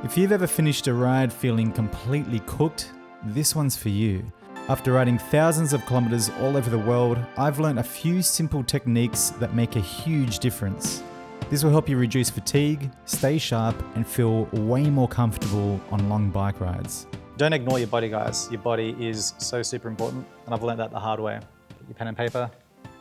If you've ever finished a ride feeling completely cooked, this one's for you. After riding thousands of kilometers all over the world, I've learned a few simple techniques that make a huge difference. This will help you reduce fatigue, stay sharp, and feel way more comfortable on long bike rides. Don't ignore your body, guys. Your body is so super important, and I've learned that the hard way. Get your pen and paper,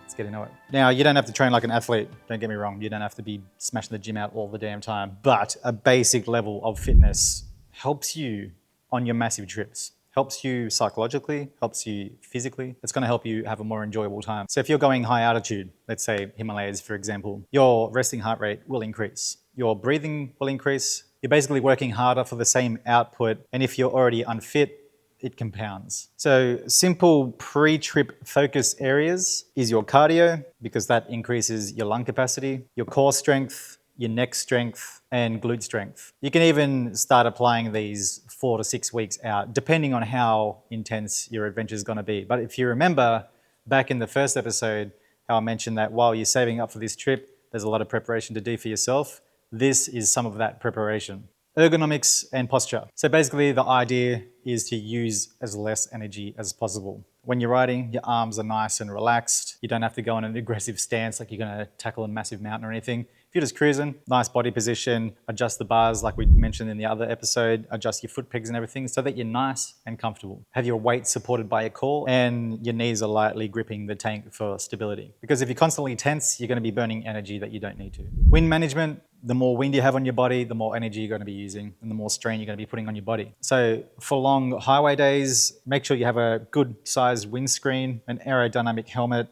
let's get into it. Now, you don't have to train like an athlete, don't get me wrong. You don't have to be smashing the gym out all the damn time, but a basic level of fitness helps you on your massive trips. Helps you psychologically, helps you physically. It's gonna help you have a more enjoyable time. So if you're going high altitude, let's say Himalayas, for example, your resting heart rate will increase. Your breathing will increase. You're basically working harder for the same output. And if you're already unfit, it compounds. So simple pre-trip focus areas is your cardio, because that increases your lung capacity, your core strength, your neck strength, and glute strength. You can even start applying these 4 to 6 weeks out, depending on how intense your adventure is gonna be. But if you remember back in the first episode, how I mentioned that while you're saving up for this trip, there's a lot of preparation to do for yourself. This is some of that preparation. Ergonomics and posture. So basically the idea is to use as less energy as possible. When you're riding, your arms are nice and relaxed. You don't have to go in an aggressive stance like you're gonna tackle a massive mountain or anything. If you're just cruising, nice body position, adjust the bars like we mentioned in the other episode, adjust your foot pegs and everything so that you're nice and comfortable. Have your weight supported by your core and your knees are lightly gripping the tank for stability. Because if you're constantly tense, you're gonna be burning energy that you don't need to. Wind management, the more wind you have on your body, the more energy you're gonna be using and the more strain you're gonna be putting on your body. So for long highway days, make sure you have a good sized windscreen, an aerodynamic helmet,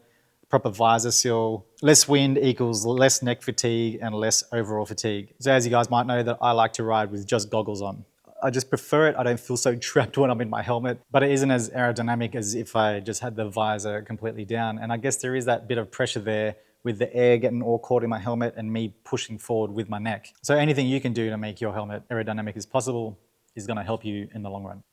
proper visor seal. Less wind equals less neck fatigue and less overall fatigue. So as you guys might know, that I like to ride with just goggles on. I just prefer it. I don't feel so trapped when I'm in my helmet, but it isn't as aerodynamic as if I just had the visor completely down. And I guess there is that bit of pressure there with the air getting all caught in my helmet and me pushing forward with my neck. So anything you can do to make your helmet aerodynamic as possible is gonna help you in the long run.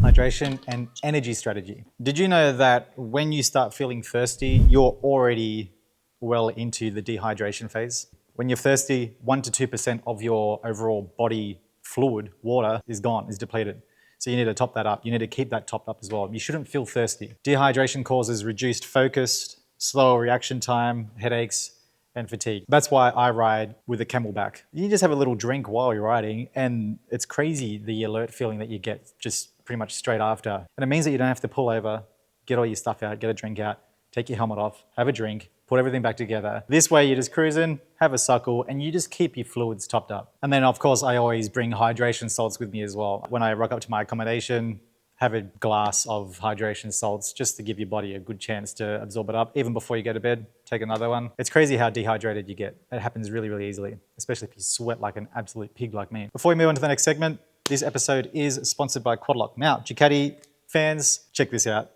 Hydration and energy strategy. Did you know that when you start feeling thirsty, you're already well into the dehydration phase? When you're thirsty, 1 to 2% of your overall body fluid, water, is gone, is depleted. So you need to top that up. You need to keep that topped up as well. You shouldn't feel thirsty. Dehydration causes reduced focus, slower reaction time, headaches, and fatigue. That's why I ride with a Camelback. You just have a little drink while you're riding, and it's crazy the alert feeling that you get just pretty much straight after. And it means that you don't have to pull over, get all your stuff out, get a drink out, take your helmet off, have a drink, put everything back together. This way you're just cruising, have a suckle, and you just keep your fluids topped up. And then of course I always bring hydration salts with me as well. When I rock up to my accommodation, have a glass of hydration salts just to give your body a good chance to absorb it up. Even before you go to bed, take another one. It's crazy how dehydrated you get. It happens really, really easily, especially if you sweat like an absolute pig like me. Before we move on to the next segment, this episode is sponsored by Quadlock. Now, Ducati fans, check this out.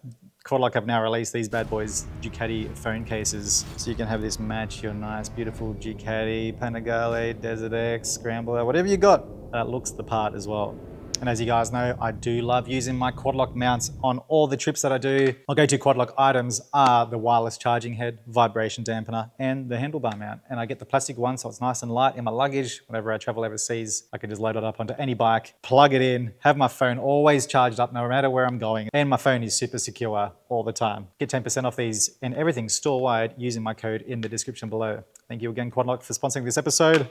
Quadlock have now released these bad boys, Ducati phone cases. So you can have this match your nice, beautiful Ducati, Panigale, Desert X, Scrambler, whatever you got, that looks the part as well. And as you guys know, I do love using my Quadlock mounts on all the trips that I do. My go-to Quadlock items are the wireless charging head, vibration dampener, and the handlebar mount. And I get the plastic one so it's nice and light in my luggage. Whenever I travel overseas, I can just load it up onto any bike, plug it in, have my phone always charged up no matter where I'm going. And my phone is super secure all the time. Get 10% off these and everything store-wide using my code in the description below. Thank you again, Quadlock, for sponsoring this episode.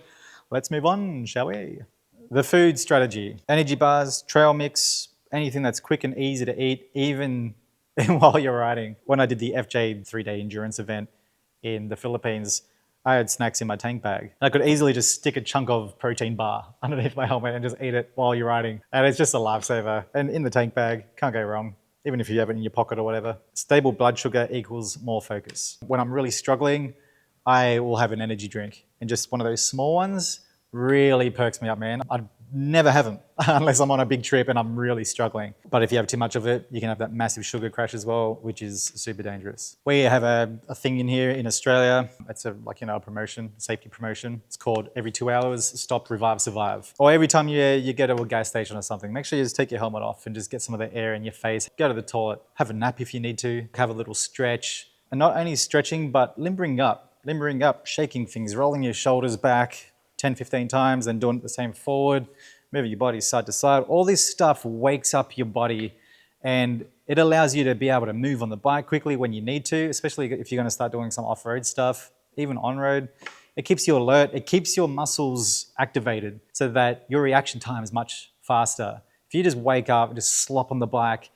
Let's move on, shall we? The food strategy, energy bars, trail mix, anything that's quick and easy to eat, even while you're riding. When I did the FJ 3-day endurance event in the Philippines, I had snacks in my tank bag. I could easily just stick a chunk of protein bar underneath my helmet and just eat it while you're riding. And it's just a lifesaver. And in the tank bag, can't go wrong, even if you have it in your pocket or whatever. Stable blood sugar equals more focus. When I'm really struggling, I will have an energy drink. And just one of those small ones really perks me up, man. I'd never have them unless I'm on a big trip and I'm really struggling. But if you have too much of it, you can have that massive sugar crash as well, which is super dangerous. We have a thing in here in Australia. It's a promotion, safety promotion. It's called every 2 hours, stop, revive, survive. Or every time you get to a gas station or something, make sure you just take your helmet off and just get some of the air in your face. Go to the toilet, have a nap if you need to, have a little stretch. And not only stretching, but limbering up, shaking things, rolling your shoulders back, 10, 15 times, then doing the same forward, moving your body side to side. All this stuff wakes up your body and it allows you to be able to move on the bike quickly when you need to, especially if you're going to start doing some off-road stuff, even on-road. It keeps you alert. It keeps your muscles activated so that your reaction time is much faster. If you just wake up and just slop on the bike,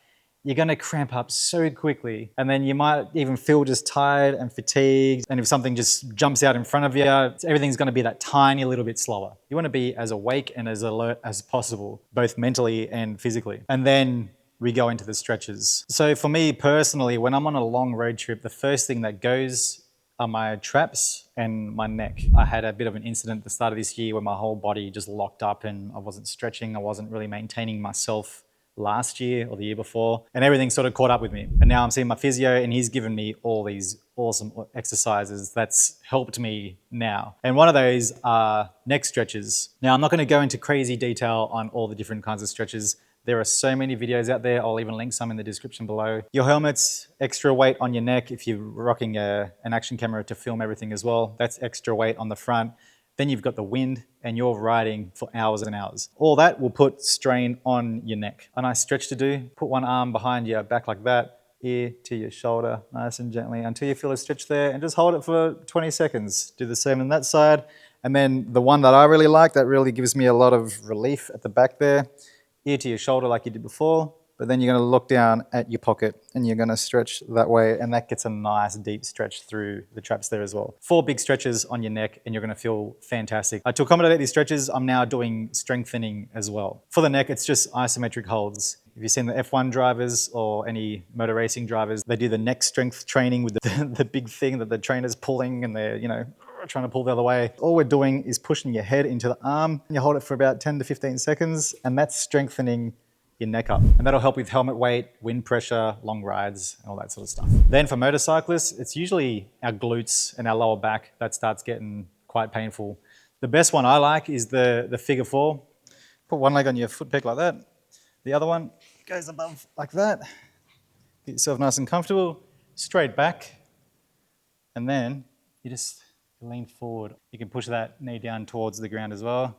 you're going to cramp up so quickly. And then you might even feel just tired and fatigued. And if something just jumps out in front of you, everything's going to be that tiny little bit slower. You want to be as awake and as alert as possible, both mentally and physically. And then we go into the stretches. So for me personally, when I'm on a long road trip, the first thing that goes are my traps and my neck. I had a bit of an incident at the start of this year where my whole body just locked up and I wasn't stretching. I wasn't really maintaining myself last year or the year before, and everything sort of caught up with me. And now I'm seeing my physio and he's given me all these awesome exercises that's helped me now. And one of those are neck stretches. Now I'm not going to go into crazy detail on all the different kinds of stretches. There are so many videos out there. I'll even link some in the description below. Your helmet's extra weight on your neck if you're rocking an action camera to film everything as well. That's extra weight on the front. Then you've got the wind and you're riding for hours and hours. All that will put strain on your neck. A nice stretch to do, put one arm behind your back like that, ear to your shoulder, nice and gently until you feel a stretch there, and just hold it for 20 seconds. Do the same on that side. And then the one that I really like that really gives me a lot of relief at the back there, ear to your shoulder like you did before, but then you're going to look down at your pocket and you're going to stretch that way, and that gets a nice deep stretch through the traps there as well. 4 big stretches on your neck and you're going to feel fantastic. To accommodate these stretches, I'm now doing strengthening as well. For the neck, it's just isometric holds. If you've seen the F1 drivers or any motor racing drivers, they do the neck strength training with the big thing that the trainer's pulling and they're, trying to pull the other way. All we're doing is pushing your head into the arm. You hold it for about 10 to 15 seconds and that's strengthening your neck up. And that'll help with helmet weight, wind pressure, long rides, and all that sort of stuff. Then for motorcyclists, it's usually our glutes and our lower back that starts getting quite painful. The best one I like is the figure 4. Put one leg on your foot peg like that. The other one goes above like that. Get yourself nice and comfortable, straight back. And then you just lean forward. You can push that knee down towards the ground as well.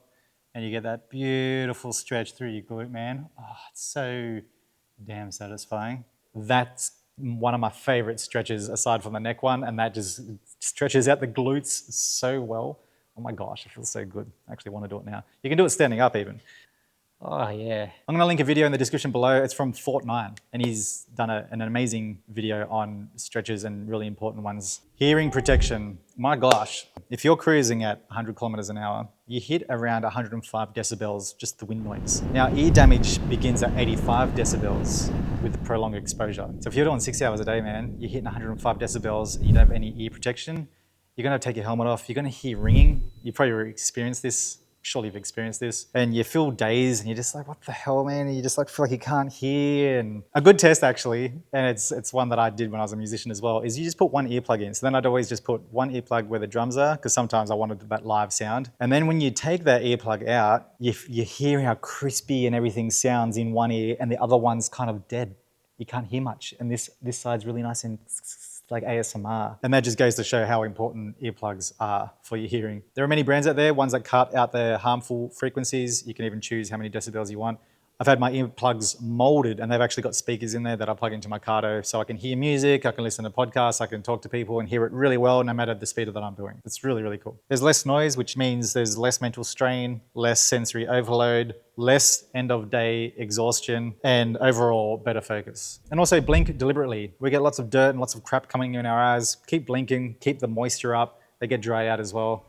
And you get that beautiful stretch through your glute, man. Oh, it's so damn satisfying. That's one of my favorite stretches aside from the neck one, and that just stretches out the glutes so well. Oh my gosh, it feels so good. I actually want to do it now. You can do it standing up even. Oh yeah. I'm gonna link a video in the description below. It's from Fort9, and he's done an amazing video on stretches and really important ones. Hearing protection. My gosh, if you're cruising at 100 kilometers an hour, you hit around 105 decibels, just the wind noise. Now, ear damage begins at 85 decibels with prolonged exposure. So if you're doing 6 hours a day, man, you're hitting 105 decibels and you don't have any ear protection, you're gonna take your helmet off, you're gonna hear ringing. You probably experienced this. Surely you've experienced this, and you feel dazed and you're just like, what the hell, man? And you just feel like you can't hear. And a good test actually, and it's one that I did when I was a musician as well, is you just put one earplug in. So then I'd always just put one earplug where the drums are, because sometimes I wanted that live sound. And then when you take that earplug out, you hear how crispy and everything sounds in one ear and the other one's kind of dead. You can't hear much. And this side's really nice and like ASMR. And that just goes to show how important earplugs are for your hearing. There are many brands out there, ones that cut out the harmful frequencies. You can even choose how many decibels you want. I've had my earplugs molded and they've actually got speakers in there that I plug into my Cardo so I can hear music, I can listen to podcasts, I can talk to people and hear it really well no matter the speed that I'm doing. It's really, really cool. There's less noise, which means there's less mental strain, less sensory overload, less end of day exhaustion, and overall better focus. And also blink deliberately. We get lots of dirt and lots of crap coming in our eyes. Keep blinking, keep the moisture up. They get dry out as well.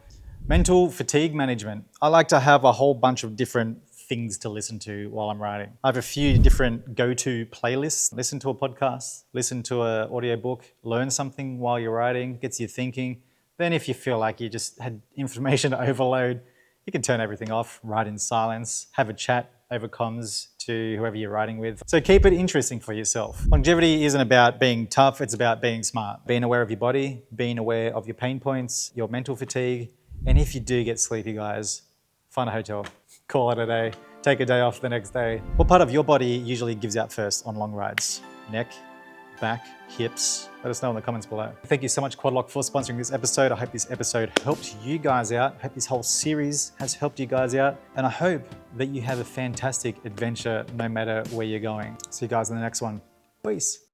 Mental fatigue management. I like to have a whole bunch of different things to listen to while I'm riding. I have a few different go-to playlists. Listen to a podcast, listen to an audiobook, learn something while you're riding, gets you thinking. Then if you feel like you just had information overload, you can turn everything off, ride in silence, have a chat over comms to whoever you're riding with. So keep it interesting for yourself. Longevity isn't about being tough, it's about being smart. Being aware of your body, being aware of your pain points, your mental fatigue, and if you do get sleepy, guys, find a hotel, call it a day, take a day off the next day. What part of your body usually gives out first on long rides? Neck, back, hips? Let us know in the comments below. Thank you so much, Quadlock, for sponsoring this episode. I hope this episode helped you guys out. I hope this whole series has helped you guys out. And I hope that you have a fantastic adventure no matter where you're going. See you guys in the next one. Peace.